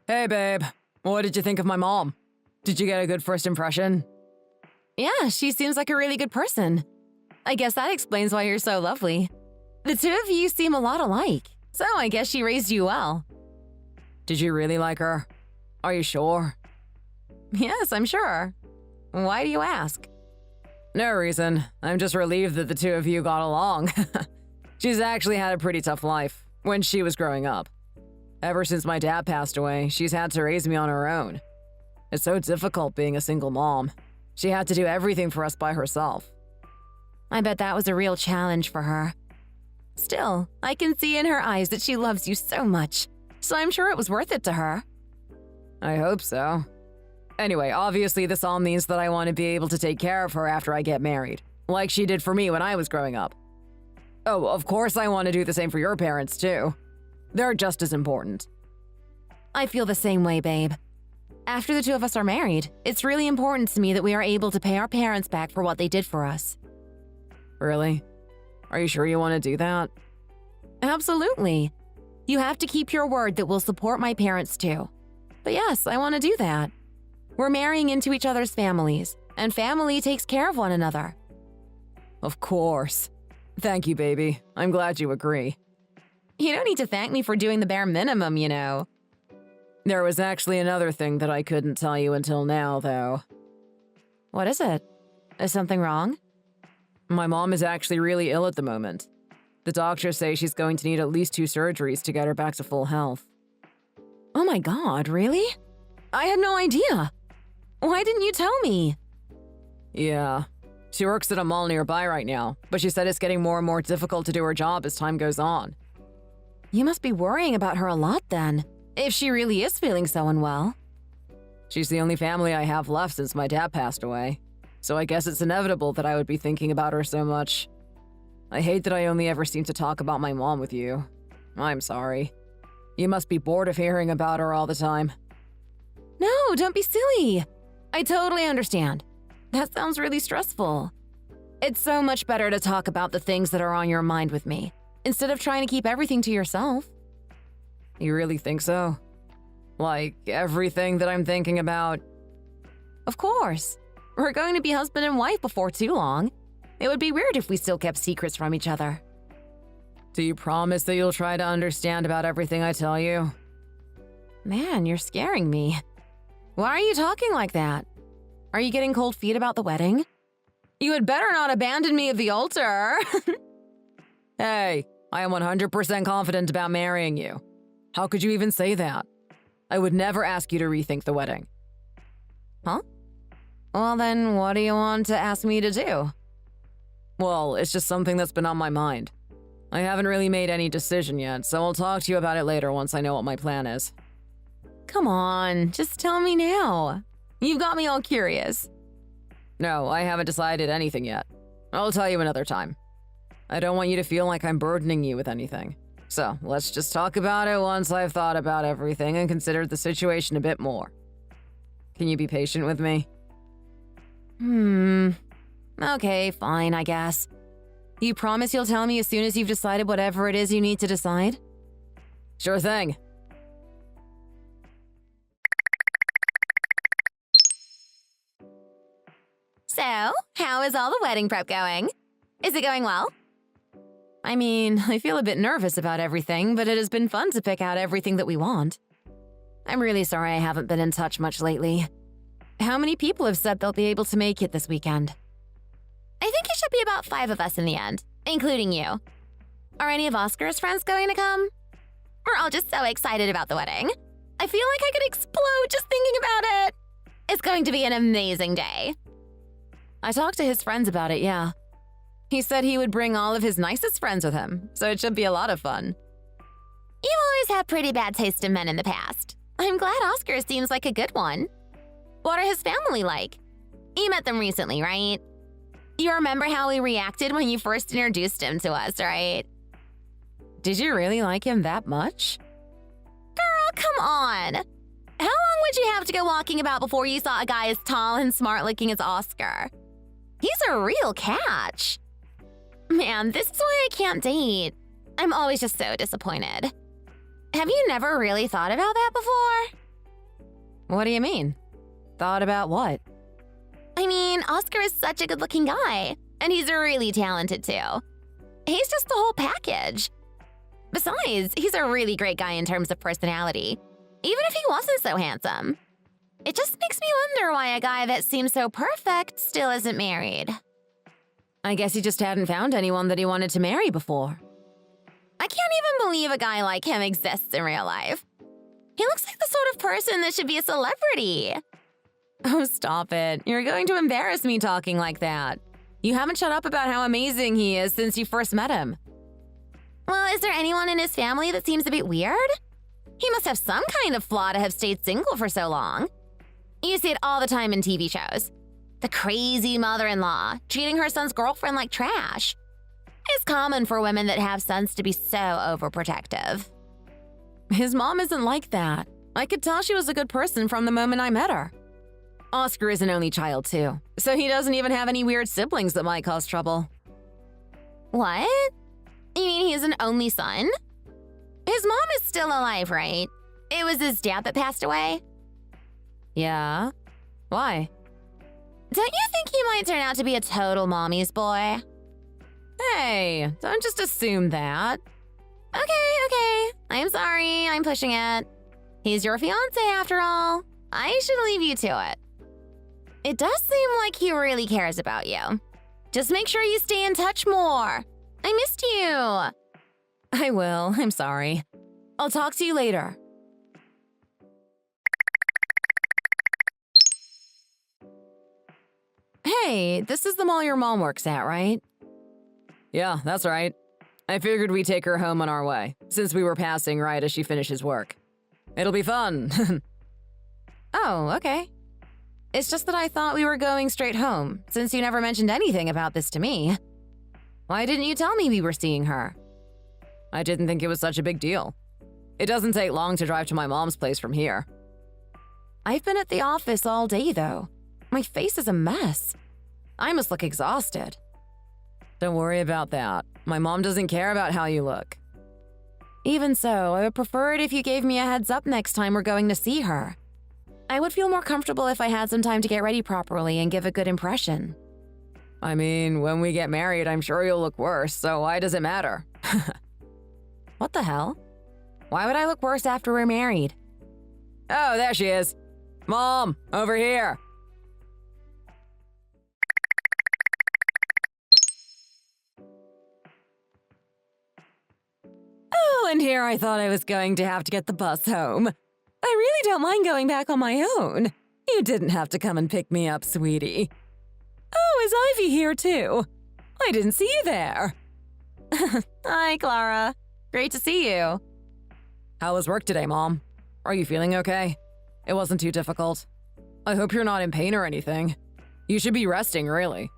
Hey, babe. What did you think of my mom? Did you get a good first impression? Yeah, she seems like a really good person. I guess that explains why you're so lovely. The two of you seem a lot alike, so I guess she raised you well. Did you really like her? Are you sure? Yes, I'm sure. Why do you ask? No reason. I'm just relieved that the two of you got along. She's actually had a pretty tough life when she was growing up. Ever since my dad passed away, she's had to raise me on her own. It's so difficult being a single mom. She had to do everything for us by herself. I bet that was a real challenge for her. Still, I can see in her eyes that she loves you so much, so I'm sure it was worth it to her. I hope so. Anyway, obviously this all means that I want to be able to take care of her after I get married, like she did for me when I was growing up. Oh, of course I want to do the same for your parents too. They're just as important. I feel the same way, babe. After the two of us are married, it's really important to me that we are able to pay our parents back for what they did for us. Really? Are you sure you want to do that? Absolutely. You have to keep your word that we'll support my parents too. But yes, I want to do that. We're marrying into each other's families, and family takes care of one another. Of course. Thank you, baby. I'm glad you agree. You don't need to thank me for doing the bare minimum, you know. There was actually another thing that I couldn't tell you until now, though. What is it? Is something wrong? My mom is actually really ill at the moment. The doctors say she's going to need at least 2 surgeries to get her back to full health. Oh my God, really? I had no idea. Why didn't you tell me? Yeah. She works at a mall nearby right now, but she said it's getting more and more difficult to do her job as time goes on. You must be worrying about her a lot then, if she really is feeling so unwell. She's the only family I have left since my dad passed away, so I guess it's inevitable that I would be thinking about her so much. I hate that I only ever seem to talk about my mom with you. I'm sorry. You must be bored of hearing about her all the time. No, don't be silly. I totally understand. That sounds really stressful. It's so much better to talk about the things that are on your mind with me, instead of trying to keep everything to yourself. You really think so? Like, everything that I'm thinking about? Of course. We're going to be husband and wife before too long. It would be weird if we still kept secrets from each other. Do you promise that you'll try to understand about everything I tell you? Man, you're scaring me. Why are you talking like that? Are you getting cold feet about the wedding? You had better not abandon me at the altar. Hey, I am 100% confident about marrying you. How could you even say that? I would never ask you to rethink the wedding. Huh? Well then, what do you want to ask me to do? Well, it's just something that's been on my mind. I haven't really made any decision yet, so I'll talk to you about it later once I know what my plan is. Come on, just tell me now. You've got me all curious. No, I haven't decided anything yet. I'll tell you another time. I don't want you to feel like I'm burdening you with anything. So, let's just talk about it once I've thought about everything and considered the situation a bit more. Can you be patient with me? Okay, fine, I guess. You promise you'll tell me as soon as you've decided whatever it is you need to decide? Sure thing. So, how is all the wedding prep going? Is it going well? I mean, I feel a bit nervous about everything, but it has been fun to pick out everything that we want. I'm really sorry I haven't been in touch much lately. How many people have said they'll be able to make it this weekend? I think it should be about 5 of us in the end, including you. Are any of Oscar's friends going to come? We're all just so excited about the wedding. I feel like I could explode just thinking about it. It's going to be an amazing day. I talked to his friends about it, yeah. He said he would bring all of his nicest friends with him, so it should be a lot of fun. You've always had pretty bad taste in men in the past. I'm glad Oscar seems like a good one. What are his family like? You met them recently, right? You remember how we reacted when you first introduced him to us, right? Did you really like him that much? Girl, come on. How long would you have to go walking about before you saw a guy as tall and smart-looking as Oscar? He's a real catch. Man, this is why I can't date. I'm always just so disappointed. Have you never really thought about that before? What do you mean? Thought about what? I mean, Oscar is such a good-looking guy, and he's really talented too. He's just the whole package. Besides, he's a really great guy in terms of personality, even if he wasn't so handsome. It just makes me wonder why a guy that seems so perfect still isn't married. I guess he just hadn't found anyone that he wanted to marry before. I can't even believe a guy like him exists in real life. He looks like the sort of person that should be a celebrity. Oh, stop it. You're going to embarrass me talking like that. You haven't shut up about how amazing he is since you first met him. Well, is there anyone in his family that seems a bit weird? He must have some kind of flaw to have stayed single for so long. You see it all the time in TV shows. The crazy mother-in-law treating her son's girlfriend like trash. It's common for women that have sons to be so overprotective. His mom isn't like that. I could tell she was a good person from the moment I met her. Oscar is an only child too, so he doesn't even have any weird siblings that might cause trouble. What? You mean he's an only son? His mom is still alive, right? It was his dad that passed away? Yeah. Why? Don't you think he might turn out to be a total mommy's boy? Hey, don't just assume that. Okay. I'm sorry, I'm pushing it. He's your fiancé after all. I should leave you to it. It does seem like he really cares about you. Just make sure you stay in touch more. I missed you. I will, I'm sorry. I'll talk to you later. Hey, this is the mall your mom works at, right? Yeah, that's right. I figured we'd take her home on our way, since we were passing right as she finishes work. It'll be fun. Oh, okay. It's just that I thought we were going straight home, since you never mentioned anything about this to me. Why didn't you tell me we were seeing her? I didn't think it was such a big deal. It doesn't take long to drive to my mom's place from here. I've been at the office all day, though. My face is a mess. I must look exhausted. Don't worry about that. My mom doesn't care about how you look. Even so, I would prefer it if you gave me a heads up next time we're going to see her. I would feel more comfortable if I had some time to get ready properly and give a good impression. I mean, when we get married, I'm sure you'll look worse, so why does it matter? What the hell? Why would I look worse after we're married? Oh, there she is. Mom, over here. Oh, and here I thought I was going to have to get the bus home. I really don't mind going back on my own. You didn't have to come and pick me up, sweetie. Oh, is Ivy here too? I didn't see you there. Hi, Clara. Great to see you. How was work today, Mom? Are you feeling okay? It wasn't too difficult. I hope you're not in pain or anything. You should be resting, really.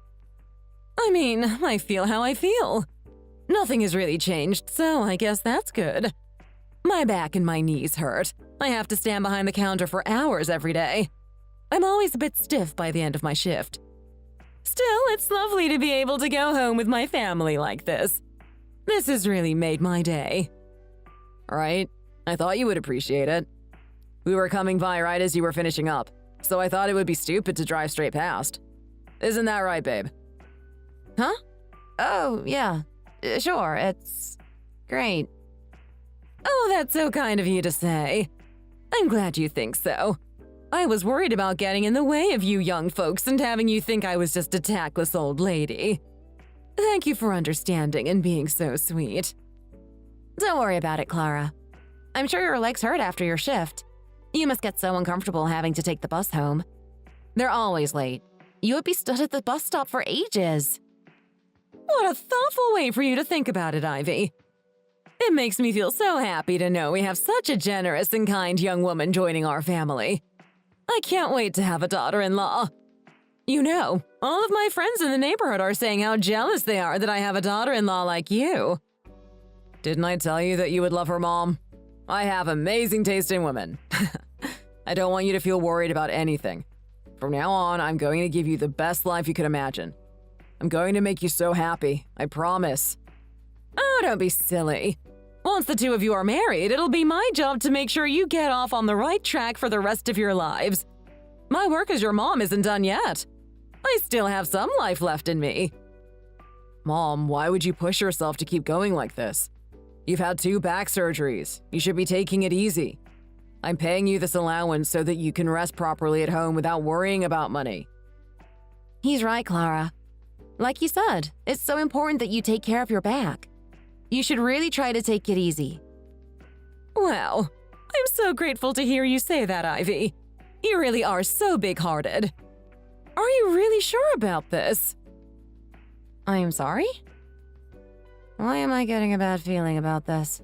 I mean, I feel how I feel. Nothing has really changed, so I guess that's good. My back and my knees hurt. I have to stand behind the counter for hours every day. I'm always a bit stiff by the end of my shift. Still, it's lovely to be able to go home with my family like this. This has really made my day. Right? I thought you would appreciate it. We were coming by right as you were finishing up, so I thought it would be stupid to drive straight past. Isn't that right, babe? Huh? Oh, yeah. Sure, it's great. Oh, that's so kind of you to say. I'm glad you think so. I was worried about getting in the way of you young folks and having you think I was just a tactless old lady. Thank you for understanding and being so sweet. Don't worry about it, Clara. I'm sure your legs hurt after your shift. You must get so uncomfortable having to take the bus home. They're always late. You would be stood at the bus stop for ages. What a thoughtful way for you to think about it, Ivy. It makes me feel so happy to know we have such a generous and kind young woman joining our family. I can't wait to have a daughter-in-law. You know, all of my friends in the neighborhood are saying how jealous they are that I have a daughter-in-law like you. Didn't I tell you that you would love her, Mom? I have amazing taste in women. I don't want you to feel worried about anything. From now on, I'm going to give you the best life you could imagine. I'm going to make you so happy, I promise. Oh, don't be silly. Once the two of you are married, it'll be my job to make sure you get off on the right track for the rest of your lives. My work as your mom isn't done yet. I still have some life left in me. Mom, why would you push yourself to keep going like this? You've had 2 back surgeries. You should be taking it easy. I'm paying you this allowance so that you can rest properly at home without worrying about money. He's right, Clara. Like you said, it's so important that you take care of your back. You should really try to take it easy. Wow, I'm so grateful to hear you say that, Ivy. You really are so big-hearted. Are you really sure about this? I am sorry? Why am I getting a bad feeling about this?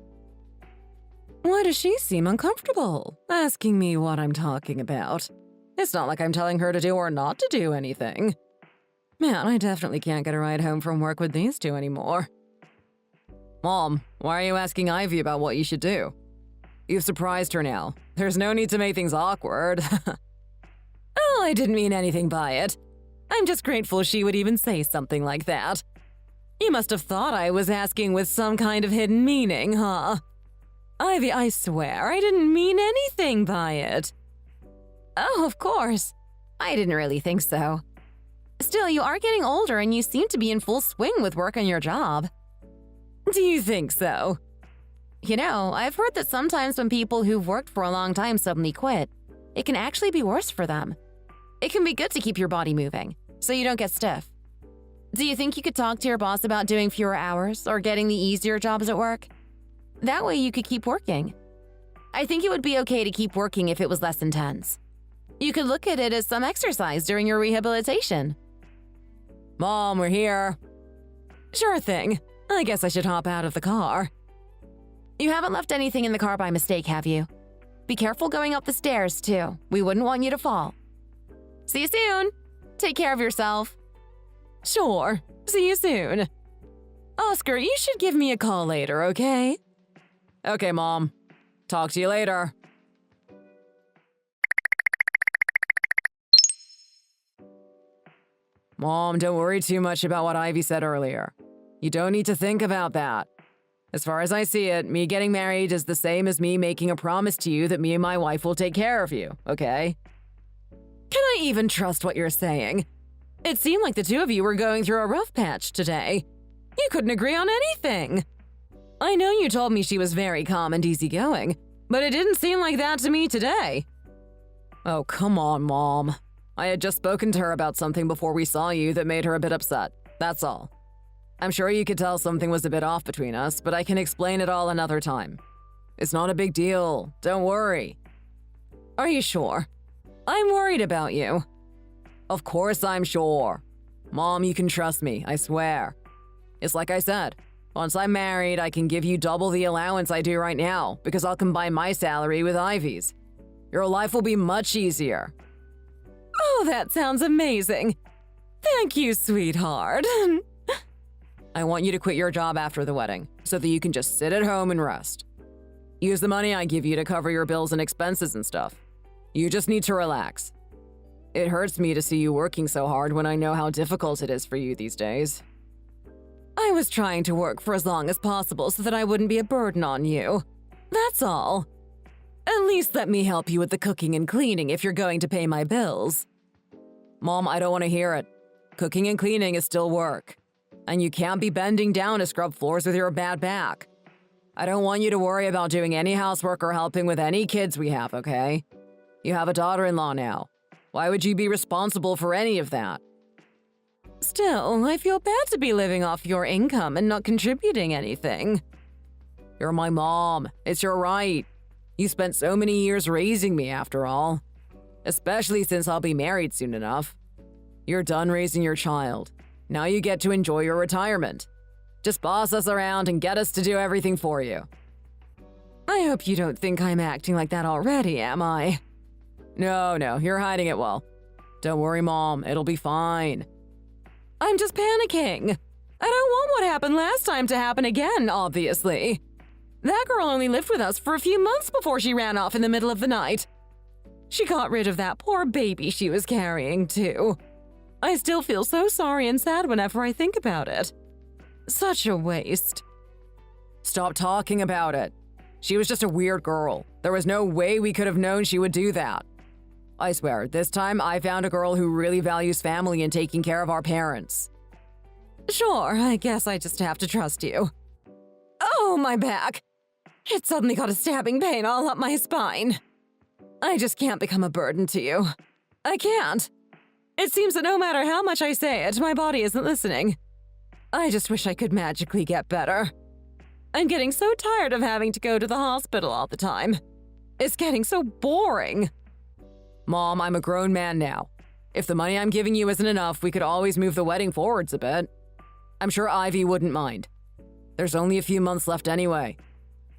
Why does she seem uncomfortable asking me what I'm talking about? It's not like I'm telling her to do or not to do anything. Man, I definitely can't get a ride home from work with these two anymore. Mom, why are you asking Ivy about what you should do? You've surprised her now. There's no need to make things awkward. Oh, I didn't mean anything by it. I'm just grateful she would even say something like that. You must have thought I was asking with some kind of hidden meaning, huh? Ivy, I swear, I didn't mean anything by it. Oh, of course. I didn't really think so. Still, you are getting older and you seem to be in full swing with work on your job. Do you think so? You know, I've heard that sometimes when people who've worked for a long time suddenly quit, it can actually be worse for them. It can be good to keep your body moving, so you don't get stiff. Do you think you could talk to your boss about doing fewer hours or getting the easier jobs at work? That way you could keep working. I think it would be okay to keep working if it was less intense. You could look at it as some exercise during your rehabilitation. Mom, we're here. Sure thing. I guess I should hop out of the car. You haven't left anything in the car by mistake, have you? Be careful going up the stairs, too. We wouldn't want you to fall. See you soon. Take care of yourself. Sure. See you soon. Oscar, you should give me a call later, okay? Okay, Mom. Talk to you later. Mom, don't worry too much about what Ivy said earlier. You don't need to think about that. As far as I see it, me getting married is the same as me making a promise to you that me and my wife will take care of you, okay? Can I even trust what you're saying? It seemed like the two of you were going through a rough patch today. You couldn't agree on anything. I know you told me she was very calm and easygoing, but it didn't seem like that to me today. Oh, come on, Mom. I had just spoken to her about something before we saw you that made her a bit upset. That's all. I'm sure you could tell something was a bit off between us, but I can explain it all another time. It's not a big deal. Don't worry. Are you sure? I'm worried about you. Of course I'm sure. Mom, you can trust me, I swear. It's like I said, once I'm married, I can give you double the allowance I do right now because I'll combine my salary with Ivy's. Your life will be much easier. Oh, that sounds amazing. Thank you, sweetheart. I want you to quit your job after the wedding so that you can just sit at home and rest. Use the money I give you to cover your bills and expenses and stuff. You just need to relax. It hurts me to see you working so hard when I know how difficult it is for you these days. I was trying to work for as long as possible so that I wouldn't be a burden on you. That's all. At least let me help you with the cooking and cleaning if you're going to pay my bills. Mom, I don't want to hear it. Cooking and cleaning is still work. And you can't be bending down to scrub floors with your bad back. I don't want you to worry about doing any housework or helping with any kids we have, okay? You have a daughter-in-law now. Why would you be responsible for any of that? Still, I feel bad to be living off your income and not contributing anything. You're my mom. It's your right. You spent so many years raising me, after all. Especially since I'll be married soon enough. You're done raising your child. Now you get to enjoy your retirement. Just boss us around and get us to do everything for you. I hope you don't think I'm acting like that already, am I? No, you're hiding it well. Don't worry, Mom, it'll be fine. I'm just panicking. I don't want what happened last time to happen again, obviously. That girl only lived with us for a few months before she ran off in the middle of the night. She got rid of that poor baby she was carrying, too. I still feel so sorry and sad whenever I think about it. Such a waste. Stop talking about it. She was just a weird girl. There was no way we could have known she would do that. I swear, this time I found a girl who really values family and taking care of our parents. Sure, I guess I just have to trust you. Oh, my back! It suddenly got a stabbing pain all up my spine. I just can't become a burden to you. I can't. It seems that no matter how much I say it, my body isn't listening. I just wish I could magically get better. I'm getting so tired of having to go to the hospital all the time. It's getting so boring. Mom, I'm a grown man now. If the money I'm giving you isn't enough, we could always move the wedding forwards a bit. I'm sure Ivy wouldn't mind. There's only a few months left anyway.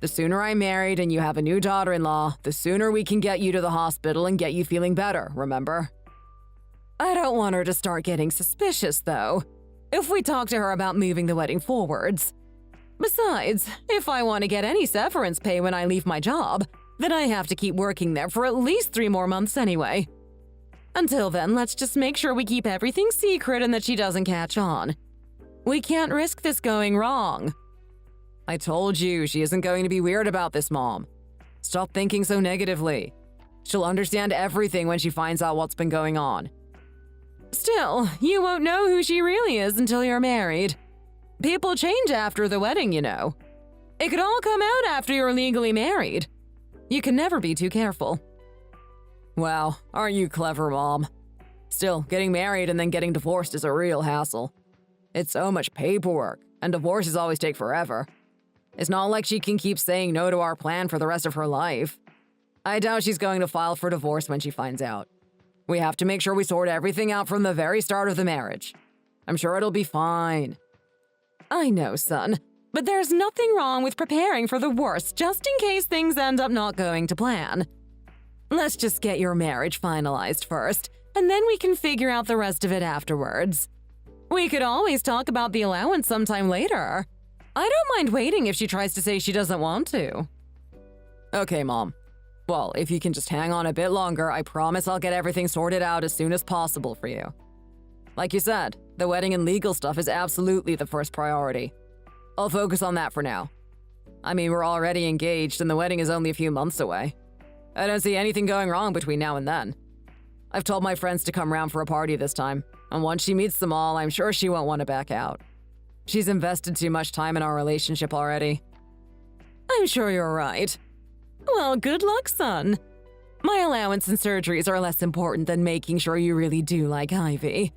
The sooner I'm married and you have a new daughter-in-law, the sooner we can get you to the hospital and get you feeling better, remember? I don't want her to start getting suspicious, though, if we talk to her about moving the wedding forwards. Besides, if I want to get any severance pay when I leave my job, then I have to keep working there for at least 3 more months anyway. Until then, let's just make sure we keep everything secret and that she doesn't catch on. We can't risk this going wrong. I told you, she isn't going to be weird about this, Mom. Stop thinking so negatively. She'll understand everything when she finds out what's been going on. Still, you won't know who she really is until you're married. People change after the wedding, you know. It could all come out after you're legally married. You can never be too careful. Wow, aren't you clever, Mom? Still, getting married and then getting divorced is a real hassle. It's so much paperwork, and divorces always take forever. It's not like she can keep saying no to our plan for the rest of her life. I doubt she's going to file for divorce when she finds out. We have to make sure we sort everything out from the very start of the marriage. I'm sure it'll be fine. I know, son, but there's nothing wrong with preparing for the worst just in case things end up not going to plan. Let's just get your marriage finalized first, and then we can figure out the rest of it afterwards. We could always talk about the allowance sometime later. I don't mind waiting if she tries to say she doesn't want to. Okay, Mom. Well, if you can just hang on a bit longer, I promise I'll get everything sorted out as soon as possible for you. Like you said, the wedding and legal stuff is absolutely the first priority. I'll focus on that for now. I mean, we're already engaged and the wedding is only a few months away. I don't see anything going wrong between now and then. I've told my friends to come round for a party this time, and once she meets them all, I'm sure she won't want to back out. She's invested too much time in our relationship already. I'm sure you're right. Well, good luck, son. My allowance and surgeries are less important than making sure you really do like Ivy.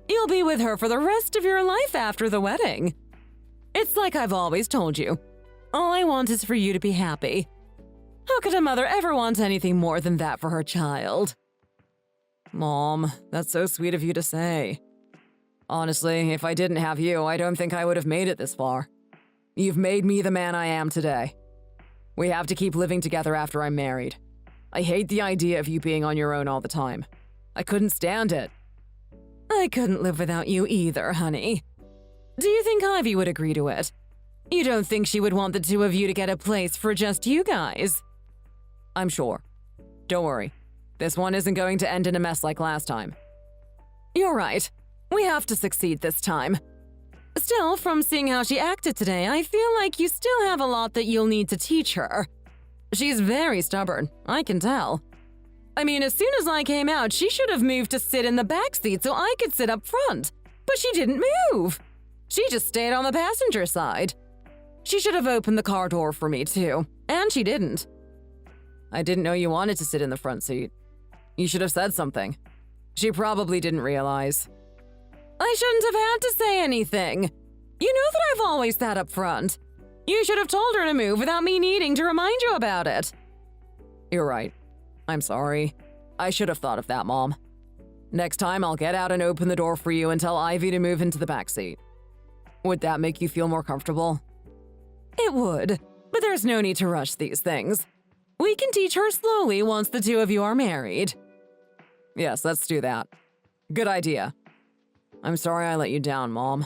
You'll be with her for the rest of your life after the wedding. It's like I've always told you. All I want is for you to be happy. How could a mother ever want anything more than that for her child? Mom, that's so sweet of you to say. Honestly, if I didn't have you, I don't think I would have made it this far. You've made me the man I am today. We have to keep living together after I'm married. I hate the idea of you being on your own all the time. I couldn't stand it. I couldn't live without you either, honey. Do you think Ivy would agree to it? You don't think she would want the two of you to get a place for just you guys? I'm sure. Don't worry. This one isn't going to end in a mess like last time. You're right. We have to succeed this time. Still, from seeing how she acted today, I feel like you still have a lot that you'll need to teach her. She's very stubborn, I can tell. I mean, as soon as I came out, she should have moved to sit in the back seat so I could sit up front. But she didn't move. She just stayed on the passenger side. She should have opened the car door for me, too. And she didn't. I didn't know you wanted to sit in the front seat. You should have said something. She probably didn't realize. I shouldn't have had to say anything. You know that I've always sat up front. You should have told her to move without me needing to remind you about it. You're right. I'm sorry. I should have thought of that, Mom. Next time, I'll get out and open the door for you and tell Ivy to move into the back seat. Would that make you feel more comfortable? It would, but there's no need to rush these things. We can teach her slowly once the two of you are married. Yes, let's do that. Good idea. I'm sorry I let you down, Mom.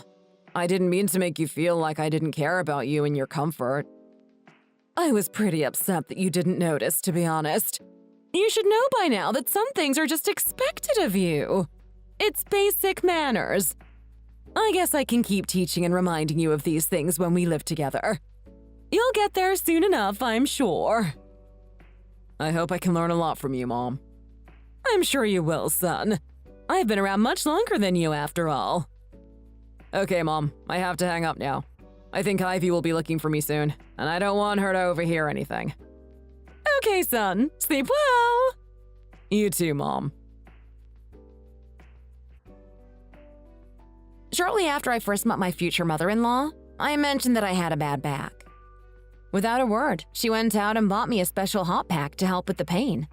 I didn't mean to make you feel like I didn't care about you and your comfort. I was pretty upset that you didn't notice, to be honest. You should know by now that some things are just expected of you. It's basic manners. I guess I can keep teaching and reminding you of these things when we live together. You'll get there soon enough, I'm sure. I hope I can learn a lot from you, Mom. I'm sure you will, son. I've been around much longer than you, after all. Okay, Mom, I have to hang up now. I think Ivy will be looking for me soon, and I don't want her to overhear anything. Okay, son. Sleep well. You too, Mom. Shortly after I first met my future mother-in-law, I mentioned that I had a bad back. Without a word, she went out and bought me a special hot pack to help with the pain.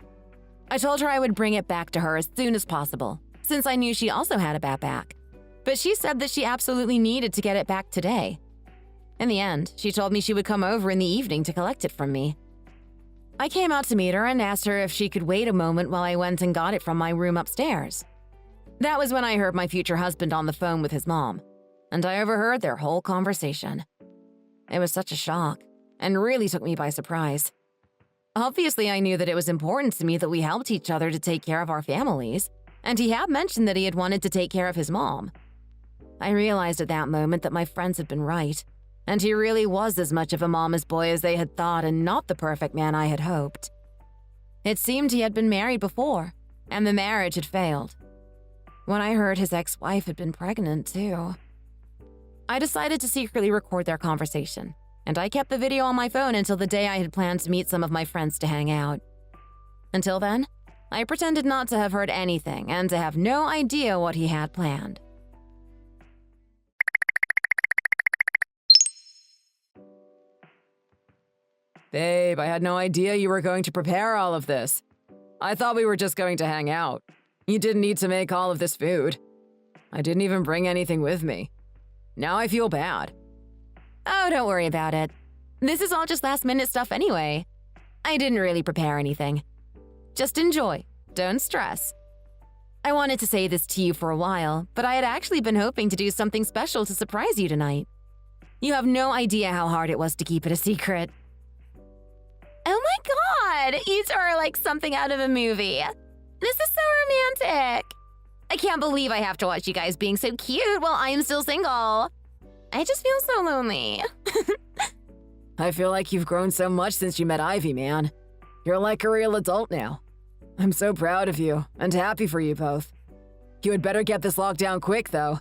I told her I would bring it back to her as soon as possible, since I knew she also had a bad back. But she said that she absolutely needed to get it back today. In the end, she told me she would come over in the evening to collect it from me. I came out to meet her and asked her if she could wait a moment while I went and got it from my room upstairs. That was when I heard my future husband on the phone with his mom, and I overheard their whole conversation. It was such a shock, and really took me by surprise. Obviously, I knew that it was important to me that we helped each other to take care of our families, and he had mentioned that he had wanted to take care of his mom. I realized at that moment that my friends had been right, and he really was as much of a mama's boy as they had thought and not the perfect man I had hoped. It seemed he had been married before, and the marriage had failed. When I heard his ex-wife had been pregnant, too. I decided to secretly record their conversation, and I kept the video on my phone until the day I had planned to meet some of my friends to hang out. Until then, I pretended not to have heard anything and to have no idea what he had planned. Babe, I had no idea you were going to prepare all of this. I thought we were just going to hang out. You didn't need to make all of this food. I didn't even bring anything with me. Now I feel bad. Oh, don't worry about it. This is all just last-minute stuff anyway. I didn't really prepare anything. Just enjoy. Don't stress. I wanted to say this to you for a while, but I had actually been hoping to do something special to surprise you tonight. You have no idea how hard it was to keep it a secret. Oh my god! You two are like something out of a movie. This is so romantic. I can't believe I have to watch you guys being so cute while I'm still single. I just feel so lonely. I feel like you've grown so much since you met Ivy, man. You're like a real adult now. I'm so proud of you and happy for you both. You had better get this locked down quick, though.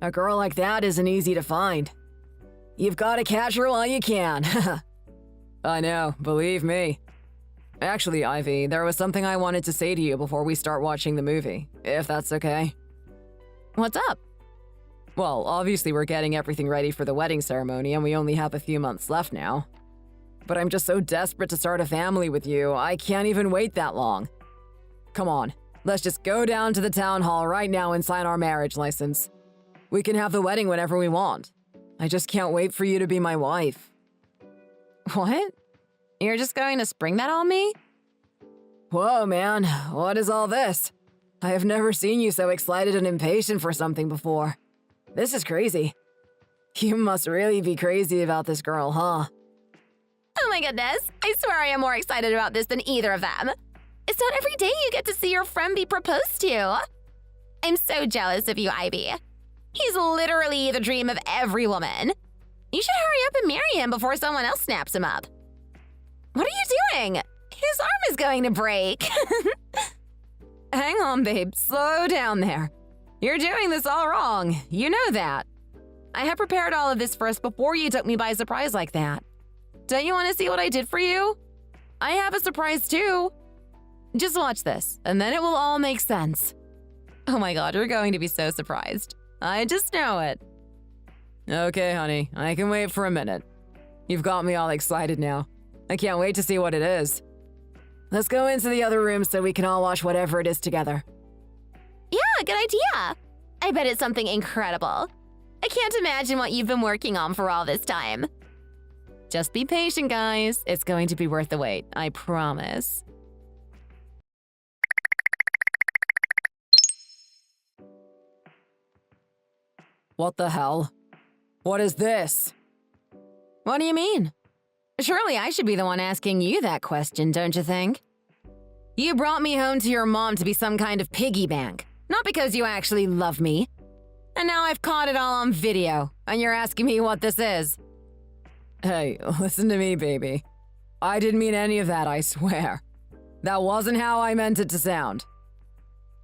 A girl like that isn't easy to find. You've got to catch her while you can. I know, believe me. Actually, Ivy, there was something I wanted to say to you before we start watching the movie, if that's okay. What's up? Well, obviously we're getting everything ready for the wedding ceremony and we only have a few months left now. But I'm just so desperate to start a family with you, I can't even wait that long. Come on, let's just go down to the town hall right now and sign our marriage license. We can have the wedding whenever we want. I just can't wait for you to be my wife. What? You're just going to spring that on me? Whoa, man, what is all this? I have never seen you so excited and impatient for something before. This is crazy. You must really be crazy about this girl, huh? Oh my goodness, I swear I am more excited about this than either of them. It's not every day you get to see your friend be proposed to. I'm so jealous of you, Ivy. He's literally the dream of every woman. You should hurry up and marry him before someone else snaps him up. What are you doing? His arm is going to break. Hang on, babe. Slow down there. You're doing this all wrong. You know that. I had prepared all of this first before you took me by surprise like that. Don't you want to see what I did for you? I have a surprise too. Just watch this, and then it will all make sense. Oh my god, you're going to be so surprised. I just know it. Okay, honey, I can wait for a minute. You've got me all excited now. I can't wait to see what it is. Let's go into the other room so we can all watch whatever it is together. Yeah, good idea. I bet it's something incredible. I can't imagine what you've been working on for all this time. Just be patient, guys. It's going to be worth the wait, I promise. What the hell? What is this? What do you mean? Surely I should be the one asking you that question, don't you think? You brought me home to your mom to be some kind of piggy bank, not because you actually love me. And now I've caught it all on video, and you're asking me what this is. Hey, listen to me, baby. I didn't mean any of that, I swear. That wasn't how I meant it to sound.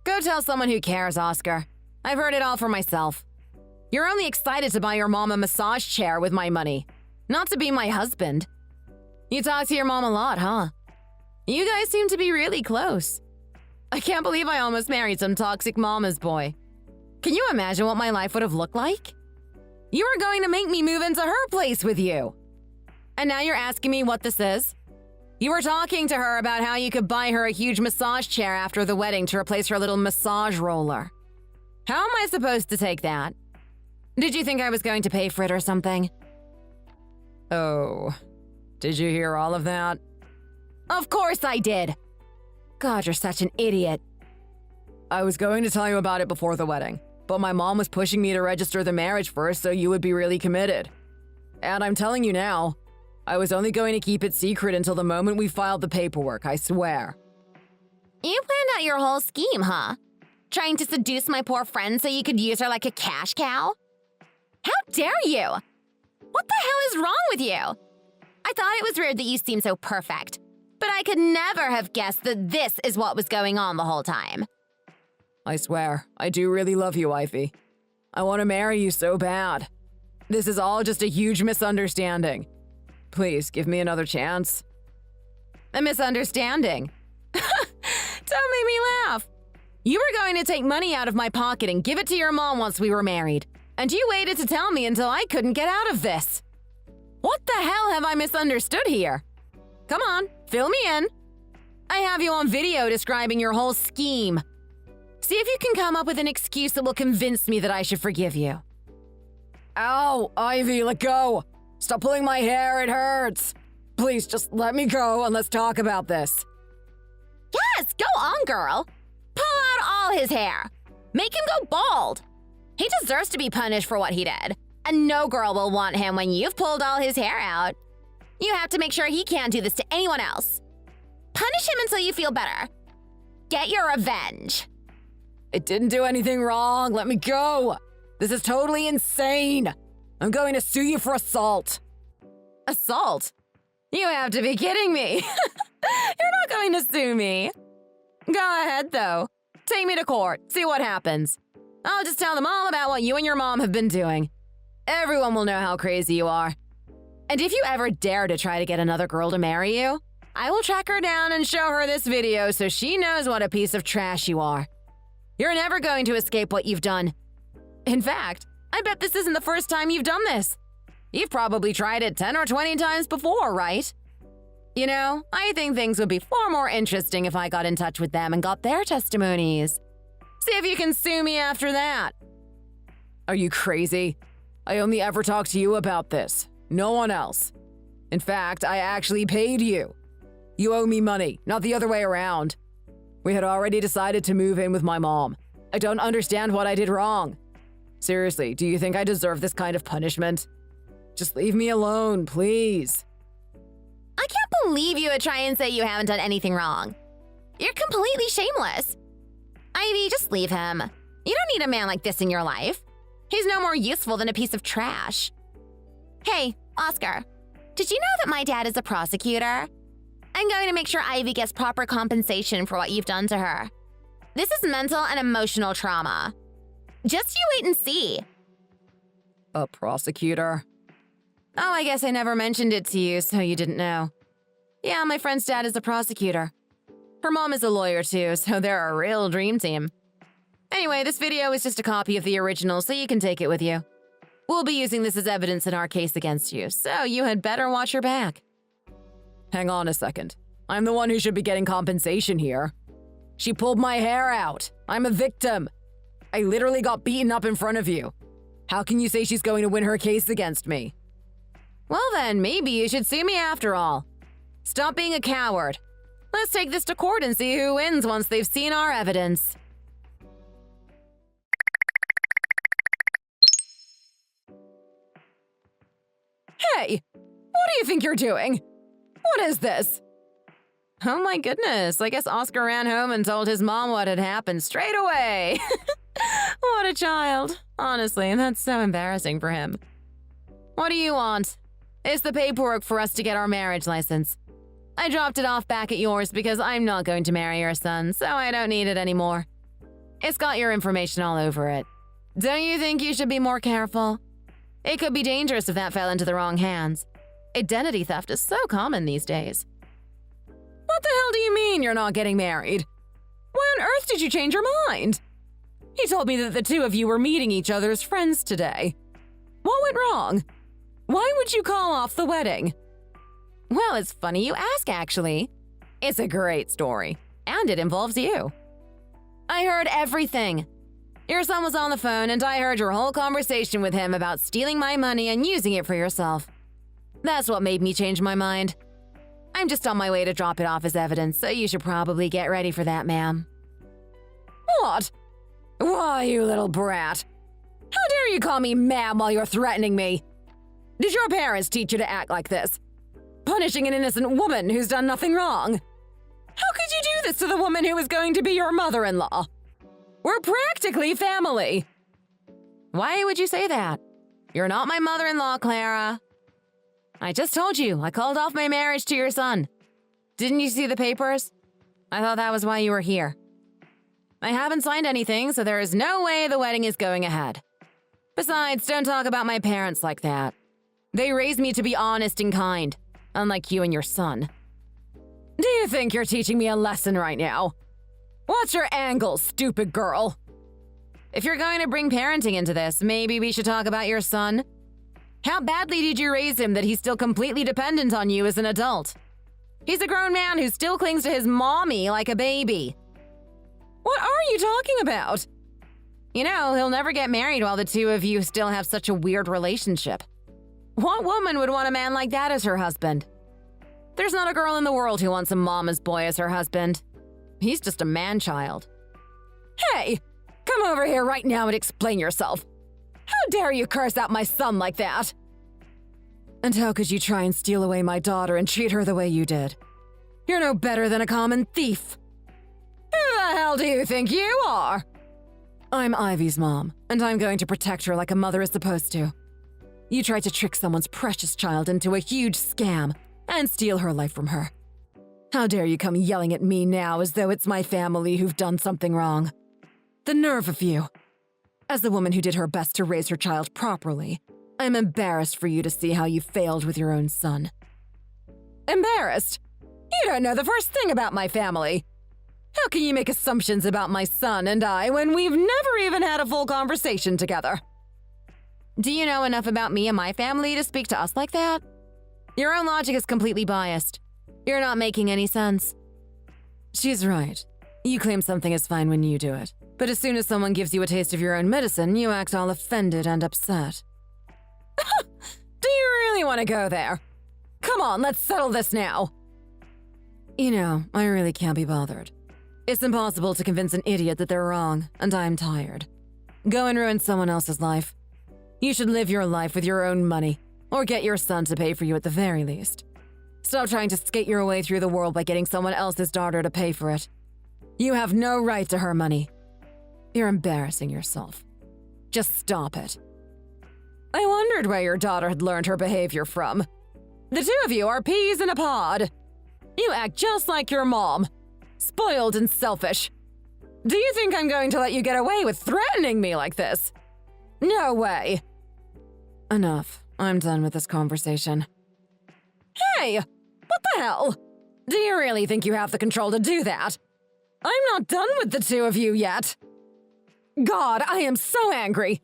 Go tell someone who cares, Oscar. I've heard it all for myself. You're only excited to buy your mom a massage chair with my money, not to be my husband. You talk to your mom a lot, huh? You guys seem to be really close. I can't believe I almost married some toxic mama's boy. Can you imagine what my life would have looked like? You were going to make me move into her place with you. And now you're asking me what this is? You were talking to her about how you could buy her a huge massage chair after the wedding to replace her little massage roller. How am I supposed to take that? Did you think I was going to pay for it or something? Oh, did you hear all of that? Of course I did. God, you're such an idiot. I was going to tell you about it before the wedding, but my mom was pushing me to register the marriage first so you would be really committed. And I'm telling you now, I was only going to keep it secret until the moment we filed the paperwork, I swear. You planned out your whole scheme, huh? Trying to seduce my poor friend so you could use her like a cash cow? How dare you? What the hell is wrong with you? I thought it was weird that you seemed so perfect, but I could never have guessed that this is what was going on the whole time. I swear, I do really love you, Ivy. I want to marry you so bad. This is all just a huge misunderstanding. Please, give me another chance. A misunderstanding? Don't make me laugh. You were going to take money out of my pocket and give it to your mom once we were married, and you waited to tell me until I couldn't get out of this. What the hell have I misunderstood here? Come on, fill me in. I have you on video describing your whole scheme. See if you can come up with an excuse that will convince me that I should forgive you. Ow, Ivy, let go. Stop pulling my hair, it hurts. Please, just let me go and let's talk about this. Yes, go on, girl. Pull out all his hair. Make him go bald. He deserves to be punished for what he did. And no girl will want him when you've pulled all his hair out. You have to make sure he can't do this to anyone else. Punish him until you feel better. Get your revenge. It didn't do anything wrong. Let me go. This is totally insane. I'm going to sue you for assault. Assault? You have to be kidding me. You're not going to sue me. Go ahead, though. Take me to court. See what happens. I'll just tell them all about what you and your mom have been doing. Everyone will know how crazy you are. And if you ever dare to try to get another girl to marry you, I will track her down and show her this video so she knows what a piece of trash you are. You're never going to escape what you've done. In fact, I bet this isn't the first time you've done this. You've probably tried it 10 or 20 times before, right? You know, I think things would be far more interesting if I got in touch with them and got their testimonies. See if you can sue me after that. Are you crazy? I only ever talked to you about this. No one else. In fact, I actually paid you. You owe me money, not the other way around. We had already decided to move in with my mom. I don't understand what I did wrong. Seriously, do you think I deserve this kind of punishment? Just leave me alone, please. I can't believe you would try and say you haven't done anything wrong. You're completely shameless. Ivy, just leave him. You don't need a man like this in your life. He's no more useful than a piece of trash. Hey, Oscar, did you know that my dad is a prosecutor? I'm going to make sure Ivy gets proper compensation for what you've done to her. This is mental and emotional trauma. Just you wait and see. A prosecutor? Oh, I guess I never mentioned it to you, so you didn't know. Yeah, my friend's dad is a prosecutor. Her mom is a lawyer too, so they're a real dream team. Anyway, this video is just a copy of the original, so you can take it with you. We'll be using this as evidence in our case against you, so you had better watch your back. Hang on a second. I'm the one who should be getting compensation here. She pulled my hair out. I'm a victim. I literally got beaten up in front of you. How can you say she's going to win her case against me? Well then, maybe you should sue me after all. Stop being a coward. Let's take this to court and see who wins once they've seen our evidence. Hey, what do you think you're doing? What is this? Oh my goodness, I guess Oscar ran home and told his mom what had happened straight away. What a child. Honestly, that's so embarrassing for him. What do you want? It's the paperwork for us to get our marriage license. I dropped it off back at yours because I'm not going to marry your son, so I don't need it anymore. It's got your information all over it. Don't you think you should be more careful? It could be dangerous if that fell into the wrong hands. Identity theft is so common these days. What the hell do you mean you're not getting married? Why on earth did you change your mind? He told me that the two of you were meeting each other's friends today. What went wrong? Why would you call off the wedding? Well, it's funny you ask, actually. It's a great story, and it involves you. I heard everything. Your son was on the phone, and I heard your whole conversation with him about stealing my money and using it for yourself. That's what made me change my mind. I'm just on my way to drop it off as evidence, so you should probably get ready for that, ma'am. What? Why, you little brat? How dare you call me ma'am while you're threatening me? Did your parents teach you to act like this? Punishing an innocent woman who's done nothing wrong? How could you do this to the woman who was going to be your mother-in-law? We're practically family. Why would you say that? You're not my mother-in-law, Clara. I just told you, I called off my marriage to your son. Didn't you see the papers? I thought that was why you were here. I haven't signed anything, so there is no way the wedding is going ahead. Besides, don't talk about my parents like that. They raised me to be honest and kind, unlike you and your son. Do you think you're teaching me a lesson right now? What's your angle, stupid girl? If you're going to bring parenting into this, maybe we should talk about your son. How badly did you raise him that he's still completely dependent on you as an adult? He's a grown man who still clings to his mommy like a baby. What are you talking about? You know, he'll never get married while the two of you still have such a weird relationship. What woman would want a man like that as her husband? There's not a girl in the world who wants a mama's boy as her husband. He's just a man-child. Hey, come over here right now and explain yourself. How dare you curse out my son like that? And how could you try and steal away my daughter and treat her the way you did? You're no better than a common thief. Who the hell do you think you are? I'm Ivy's mom, and I'm going to protect her like a mother is supposed to. You tried to trick someone's precious child into a huge scam and steal her life from her. How dare you come yelling at me now as though it's my family who've done something wrong? The nerve of you. As the woman who did her best to raise her child properly, I'm embarrassed for you to see how you failed with your own son. Embarrassed? You don't know the first thing about my family. How can you make assumptions about my son and I when we've never even had a full conversation together? Do you know enough about me and my family to speak to us like that? Your own logic is completely biased. You're not making any sense. She's right. You claim something is fine when you do it. But as soon as someone gives you a taste of your own medicine, you act all offended and upset. Do you really want to go there? Come on, let's settle this now. You know, I really can't be bothered. It's impossible to convince an idiot that they're wrong, and I'm tired. Go and ruin someone else's life. You should live your life with your own money, or get your son to pay for you at the very least. Stop trying to skate your way through the world by getting someone else's daughter to pay for it. You have no right to her money. You're embarrassing yourself. Just stop it. I wondered where your daughter had learned her behavior from. The two of you are peas in a pod. You act just like your mom. Spoiled and selfish. Do you think I'm going to let you get away with threatening me like this? No way. Enough. I'm done with this conversation. Hey! What the hell? Do you really think you have the control to do that? I'm not done with the two of you yet. God, I am so angry.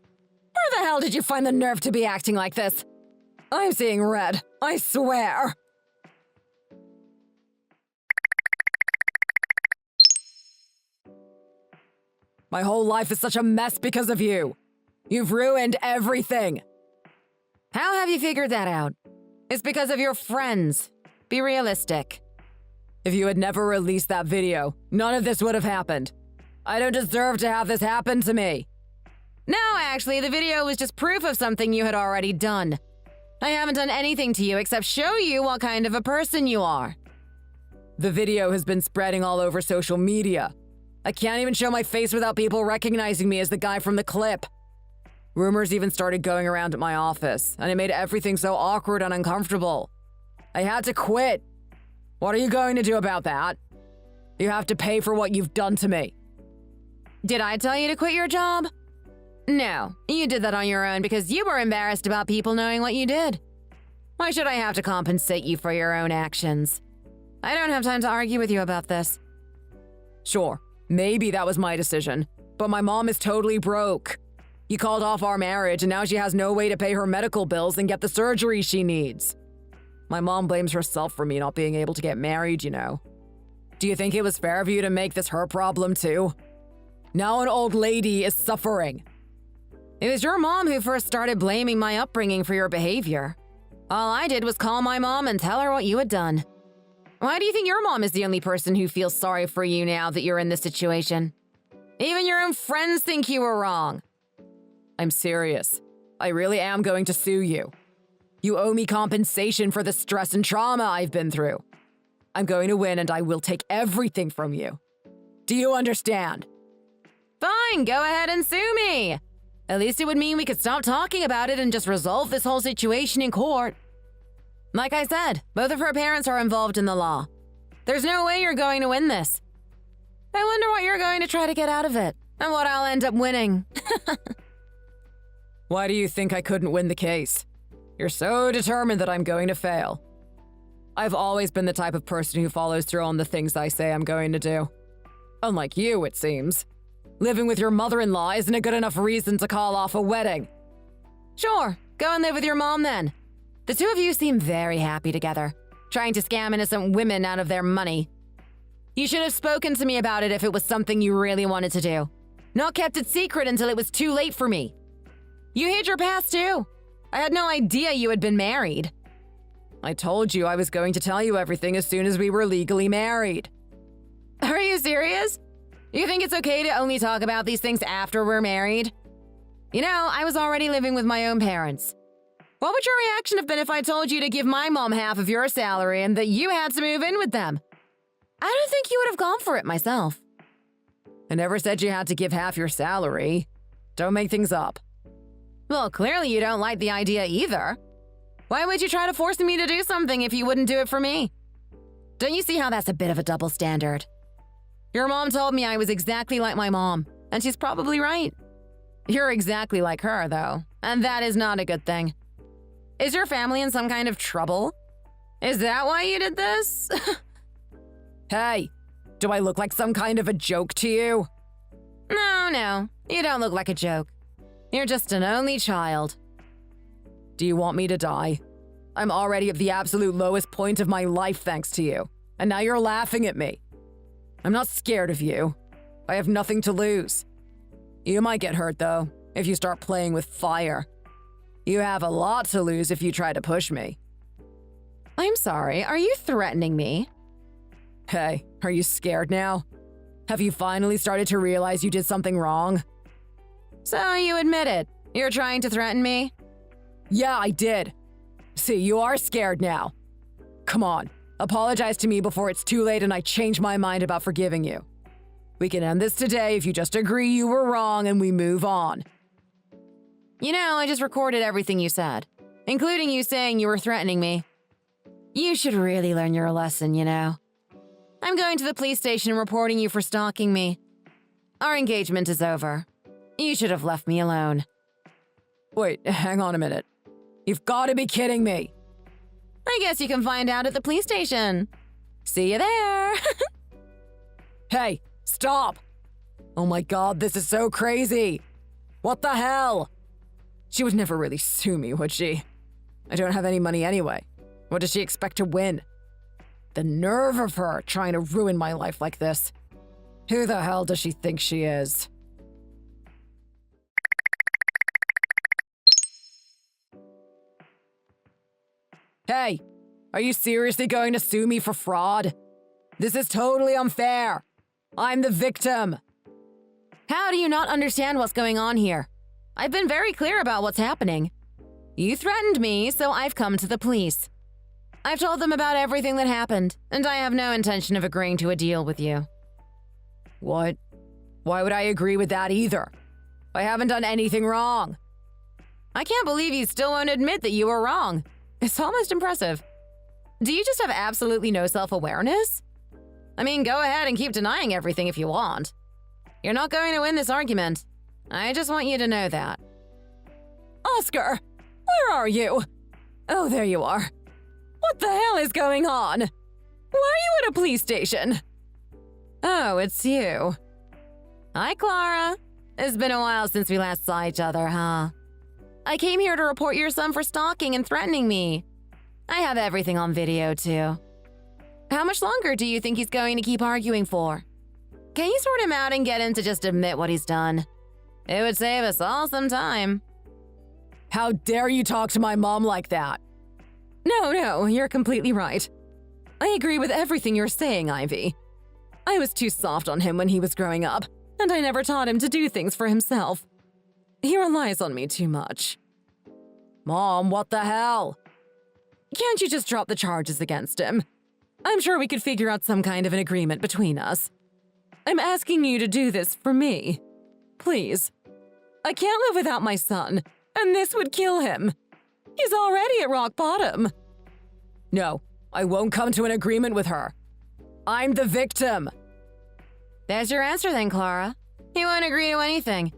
Where the hell did you find the nerve to be acting like this? I'm seeing red, I swear. My whole life is such a mess because of you. You've ruined everything. How have you figured that out? It's because of your friends. Be realistic. If you had never released that video, none of this would have happened. I don't deserve to have this happen to me. No, actually, the video was just proof of something you had already done. I haven't done anything to you except show you what kind of a person you are. The video has been spreading all over social media. I can't even show my face without people recognizing me as the guy from the clip. Rumors even started going around at my office, and it made everything so awkward and uncomfortable. I had to quit. What are you going to do about that? You have to pay for what you've done to me. Did I tell you to quit your job? No, you did that on your own because you were embarrassed about people knowing what you did. Why should I have to compensate you for your own actions? I don't have time to argue with you about this. Sure, maybe that was my decision, but my mom is totally broke. You called off our marriage and now she has no way to pay her medical bills and get the surgery she needs. My mom blames herself for me not being able to get married, you know. Do you think it was fair of you to make this her problem too? Now an old lady is suffering. It was your mom who first started blaming my upbringing for your behavior. All I did was call my mom and tell her what you had done. Why do you think your mom is the only person who feels sorry for you now that you're in this situation? Even your own friends think you were wrong. I'm serious. I really am going to sue you. You owe me compensation for the stress and trauma I've been through. I'm going to win and I will take everything from you. Do you understand? Fine, go ahead and sue me. At least it would mean we could stop talking about it and just resolve this whole situation in court. Like I said, both of her parents are involved in the law. There's no way you're going to win this. I wonder what you're going to try to get out of it, and what I'll end up winning. Why do you think I couldn't win the case? You're so determined that I'm going to fail. I've always been the type of person who follows through on the things I say I'm going to do. Unlike you, it seems. Living with your mother-in-law isn't a good enough reason to call off a wedding. Sure, go and live with your mom then. The two of you seem very happy together, trying to scam innocent women out of their money. You should have spoken to me about it if it was something you really wanted to do. Not kept it secret until it was too late for me. You hid your past too. I had no idea you had been married. I told you I was going to tell you everything as soon as we were legally married. Are you serious? You think it's okay to only talk about these things after we're married? You know, I was already living with my own parents. What would your reaction have been if I told you to give my mom half of your salary and that you had to move in with them? I don't think you would have gone for it myself. I never said you had to give half your salary. Don't make things up. Well, clearly you don't like the idea either. Why would you try to force me to do something if you wouldn't do it for me? Don't you see how that's a bit of a double standard? Your mom told me I was exactly like my mom, and she's probably right. You're exactly like her, though, and that is not a good thing. Is your family in some kind of trouble? Is that why you did this? Hey, do I look like some kind of a joke to you? No, you don't look like a joke. You're just an only child. Do you want me to die? I'm already at the absolute lowest point of my life thanks to you, and now you're laughing at me. I'm not scared of you. I have nothing to lose. You might get hurt, though, if you start playing with fire. You have a lot to lose if you try to push me. I'm sorry, are you threatening me? Hey, are you scared now? Have you finally started to realize you did something wrong? So you admit it. You're trying to threaten me? Yeah, I did. See, you are scared now. Come on, apologize to me before it's too late and I change my mind about forgiving you. We can end this today if you just agree you were wrong and we move on. You know, I just recorded everything you said, including you saying you were threatening me. You should really learn your lesson, you know. I'm going to the police station and reporting you for stalking me. Our engagement is over. You should have left me alone. Wait, hang on a minute. You've got to be kidding me. I guess you can find out at the police station. See you there. Hey, stop! Oh my god, this is so crazy! What the hell? She would never really sue me, would she? I don't have any money anyway. What does she expect to win? The nerve of her trying to ruin my life like this. Who the hell does she think she is? Hey, are you seriously going to sue me for fraud? This is totally unfair. I'm the victim. How do you not understand what's going on here? I've been very clear about what's happening. You threatened me, so I've come to the police. I've told them about everything that happened, and I have no intention of agreeing to a deal with you. What? Why would I agree with that either? I haven't done anything wrong. I can't believe you still won't admit that you were wrong. It's almost impressive. Do you just have absolutely no self-awareness? I mean, go ahead and keep denying everything if you want. You're not going to win this argument. I just want you to know that. Oscar, where are you? Oh, there you are. What the hell is going on? Why are you at a police station? Oh, it's you. Hi, Clara. It's been a while since we last saw each other, huh? I came here to report your son for stalking and threatening me. I have everything on video, too. How much longer do you think he's going to keep arguing for? Can you sort him out and get him to just admit what he's done? It would save us all some time. How dare you talk to my mom like that? No, you're completely right. I agree with everything you're saying, Ivy. I was too soft on him when he was growing up, and I never taught him to do things for himself. He relies on me too much. Mom, what the hell? Can't you just drop the charges against him? I'm sure we could figure out some kind of an agreement between us. I'm asking you to do this for me. Please. I can't live without my son, and this would kill him. He's already at rock bottom. No, I won't come to an agreement with her. I'm the victim. There's your answer then, Clara. He won't agree to anything.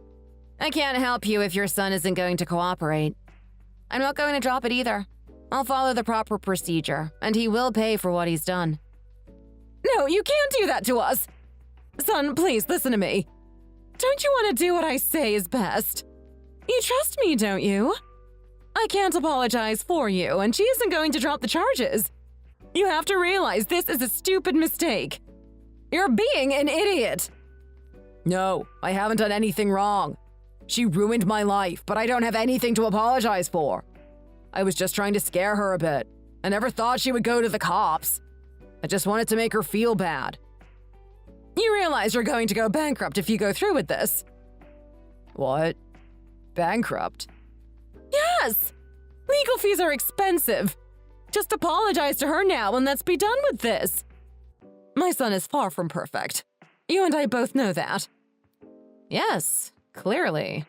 I can't help you if your son isn't going to cooperate. I'm not going to drop it either. I'll follow the proper procedure, and he will pay for what he's done. No, you can't do that to us! Son, please listen to me. Don't you want to do what I say is best? You trust me, don't you? I can't apologize for you, and she isn't going to drop the charges. You have to realize this is a stupid mistake. You're being an idiot. No, I haven't done anything wrong. She ruined my life, but I don't have anything to apologize for. I was just trying to scare her a bit. I never thought she would go to the cops. I just wanted to make her feel bad. You realize you're going to go bankrupt if you go through with this. What? Bankrupt? Yes! Legal fees are expensive. Just apologize to her now and let's be done with this. My son is far from perfect. You and I both know that. Yes, clearly.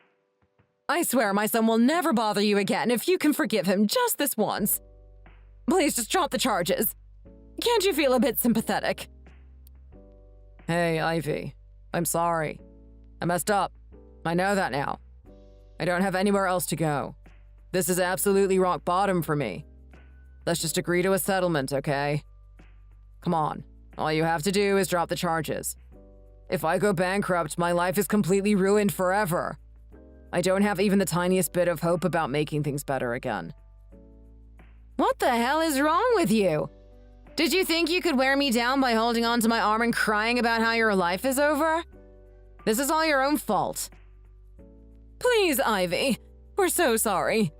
I swear my son will never bother you again if you can forgive him just this once. Please just drop the charges. Can't you feel a bit sympathetic? Hey, Ivy. I'm sorry. I messed up. I know that now. I don't have anywhere else to go. This is absolutely rock bottom for me. Let's just agree to a settlement, okay? Come on. All you have to do is drop the charges. If I go bankrupt, my life is completely ruined forever. I don't have even the tiniest bit of hope about making things better again. What the hell is wrong with you? Did you think you could wear me down by holding onto my arm and crying about how your life is over? This is all your own fault. Please, Ivy. We're so sorry.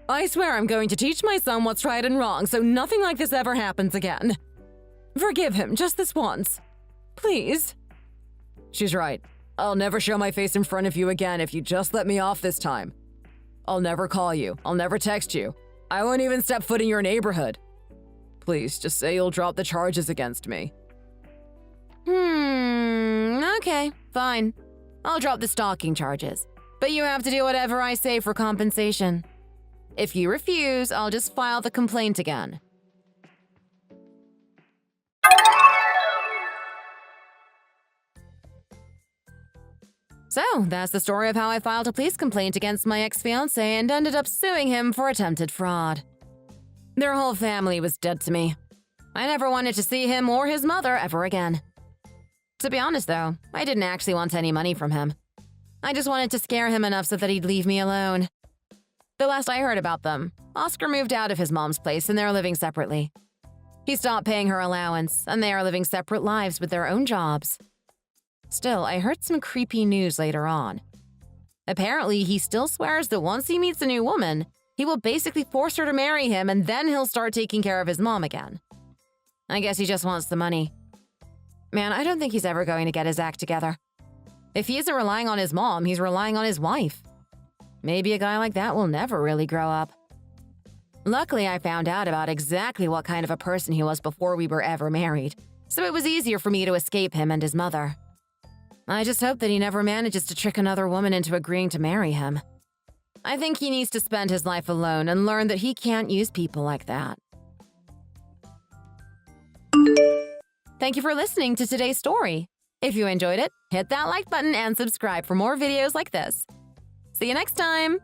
I swear I'm going to teach my son what's right and wrong so nothing like this ever happens again. Forgive him just this once. Please. She's right. I'll never show my face in front of you again if you just let me off this time. I'll never call you. I'll never text you. I won't even step foot in your neighborhood. Please, just say you'll drop the charges against me. Okay, fine. I'll drop the stalking charges. But you have to do whatever I say for compensation. If you refuse, I'll just file the complaint again. So, that's the story of how I filed a police complaint against my ex-fiancé and ended up suing him for attempted fraud. Their whole family was dead to me. I never wanted to see him or his mother ever again. To be honest, though, I didn't actually want any money from him. I just wanted to scare him enough so that he'd leave me alone. The last I heard about them, Oscar moved out of his mom's place and they're living separately. He stopped paying her allowance, and they are living separate lives with their own jobs. Still, I heard some creepy news later on. Apparently, he still swears that once he meets a new woman, he will basically force her to marry him and then he'll start taking care of his mom again. I guess he just wants the money. Man, I don't think he's ever going to get his act together. If he isn't relying on his mom, he's relying on his wife. Maybe a guy like that will never really grow up. Luckily, I found out about exactly what kind of a person he was before we were ever married, so it was easier for me to escape him and his mother. I just hope that he never manages to trick another woman into agreeing to marry him. I think he needs to spend his life alone and learn that he can't use people like that. Thank you for listening to today's story. If you enjoyed it, hit that like button and subscribe for more videos like this. See you next time!